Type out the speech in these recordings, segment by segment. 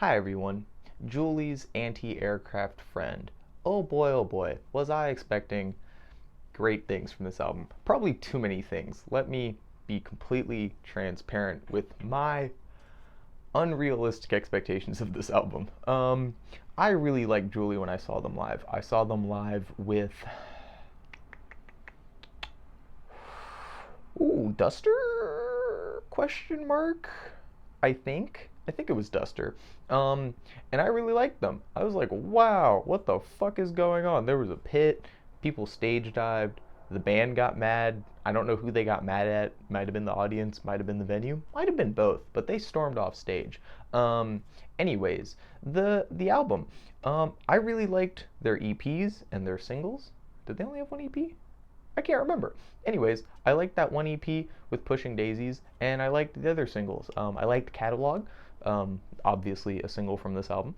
Hi everyone, Julie's anti-aircraft friend. Oh boy, was I expecting great things from this album. Probably too many things. Let me be completely transparent with my unrealistic expectations of this album. I really liked Julie when I saw them live. I saw them live with Duster? Question mark? I think it was Duster. And I really liked them. I was like, wow, what the fuck is going on? There was a pit, people stage dived, the band got mad. I don't know who they got mad at. Might have been the audience, might have been the venue, might have been both, but they stormed off stage. Um, anyways, the album. I really liked their EPs and their singles. Did they only have one EP? I can't remember. Anyways, I liked that one EP with Pushing Daisies, and I liked the other singles. I liked Catalog, obviously a single from this album.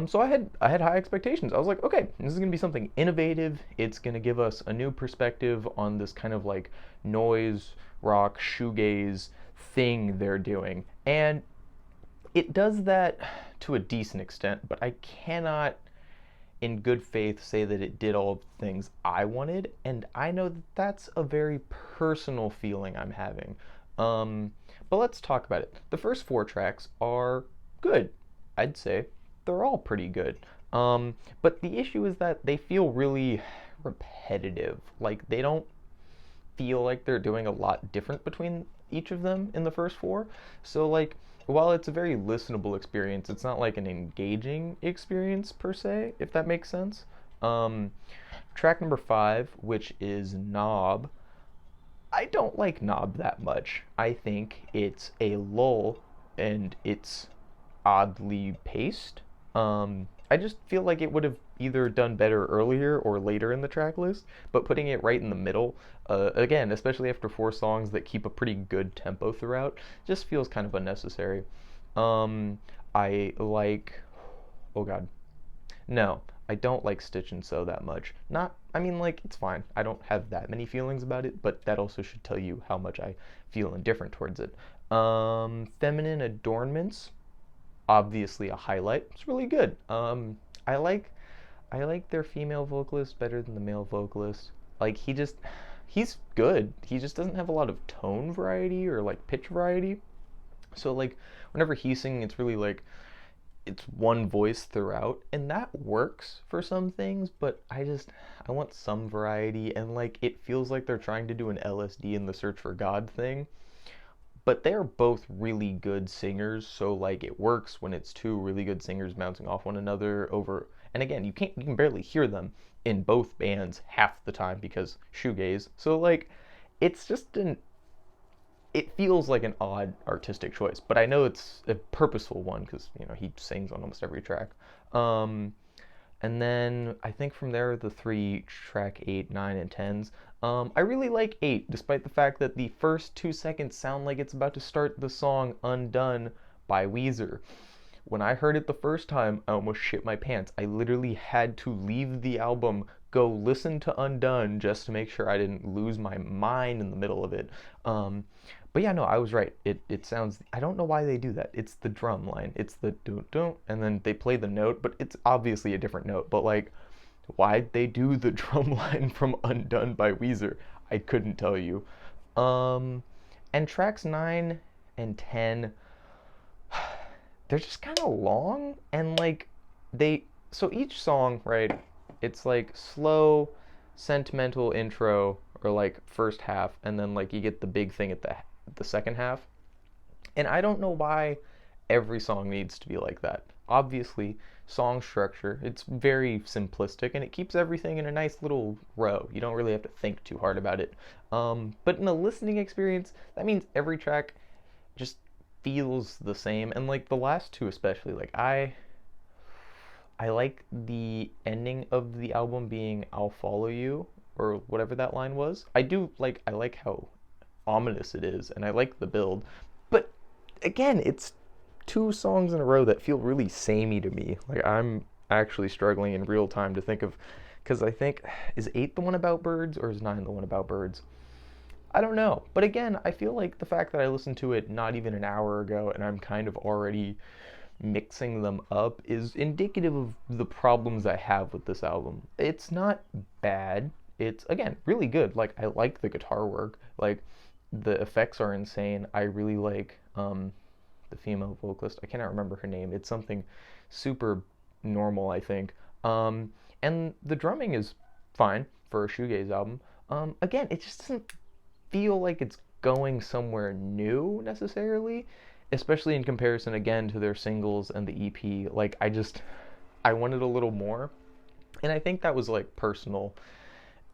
So I had high expectations. I was like, okay, this is gonna be something innovative. It's gonna give us a new perspective on this kind of like noise rock shoegaze thing they're doing, and it does that to a decent extent. But I cannot in good faith say that it did all of the things I wanted, and I know that that's a very personal feeling I'm having. Um, but let's talk about it. The first four tracks are good, I'd say. They're all pretty good. But the issue is that they feel really repetitive. Like they don't feel like they're doing a lot different between each of them in the first four. So like while it's a very listenable experience, it's not like an engaging experience per se, if that makes sense. Um, Track number five, which is Knob, I don't like Knob that much. I think it's a lull and it's oddly paced. I just feel like it would have either done better earlier or later in the track list, but putting it right in the middle, again, especially after four songs that keep a pretty good tempo throughout, just feels kind of unnecessary. Um, I like, oh god, no, I don't like Stitch and Sew that much. Not, I mean, like, it's fine. I don't have that many feelings about it, but that also should tell you how much I feel indifferent towards it. Feminine Adornments, obviously a highlight. It's really good. I like I like their female vocalist better than the male vocalist. Like he's good. He just doesn't have a lot of tone variety or like pitch variety. So like whenever he's singing, it's really like it's one voice throughout, and that works for some things. But I want some variety, and like it feels like they're trying to do an LSD in the Search for God thing, but they're both really good singers, so like it works when it's two really good singers bouncing off one another over. And again, you can barely hear them in both bands half the time because shoegaze. So like it's just an it feels like an odd artistic choice, but I know it's a purposeful one because he sings on almost every track. Um, and then I think from there, the three track 8, 9, and 10s. I really like 8, despite the fact that the first 2 seconds sound like it's about to start the song Undone by Weezer. When I heard it the first time, I almost shit my pants. I literally had to leave the album, go listen to Undone just to make sure I didn't lose my mind in the middle of it. Um, but yeah, no, I was right. It sounds. I don't know why they do that. It's the drum line. It's the do do, and then they play the note, but it's obviously a different note. But like, why'd they do the drum line from Undone by Weezer? I couldn't tell you. Um, and tracks 9 and 10, they're just kind of long, and like they. So each song, right? It's like slow, sentimental intro or like first half, and then like you get the big thing at the second half. And I don't know why every song needs to be like that. Obviously, song structure, it's very simplistic and it keeps everything in a nice little row. You don't really have to think too hard about it. But in a listening experience, that means every track just feels the same. And like the last two especially, like I like the ending of the album being I'll Follow You or whatever that line was. I like how ominous it is, and I like the build. But again, it's two songs in a row that feel really samey to me. Like I'm actually struggling in real time to think of, because I think is 8 the one about birds or is 9 the one about birds? I don't know. But again, I feel like the fact that I listened to it not even an hour ago and I'm kind of already mixing them up is indicative of the problems I have with this album. It's not bad. It's again really good. Like I like the guitar work. Like the effects are insane. I really like the female vocalist. I cannot remember her name. It's something super normal, I think. And the drumming is fine for a shoegaze album. Again, it just doesn't feel like it's going somewhere new necessarily, especially in comparison again to their singles and the EP. Like I wanted a little more, and I think that was like personal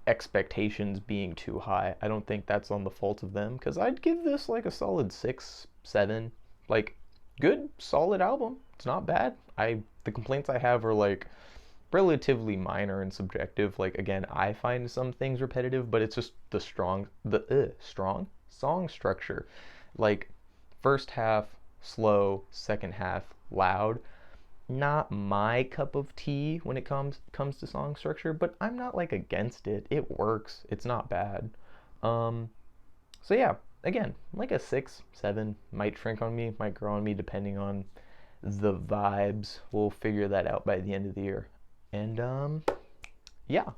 expectations being too high. I don't think that's on the fault of them because I'd give this like a solid 6, 7. Like good, solid album. It's not bad. The complaints I have are like relatively minor and subjective. Like again, I find some things repetitive, but it's just the strong song structure. Like first half slow, second half loud. Not my cup of tea when it comes to song structure, but I'm not like against it. It works. It's not bad. Um, so yeah, again, like a 6, 7 might shrink on me, might grow on me depending on the vibes. We'll figure that out by the end of the year. And yeah,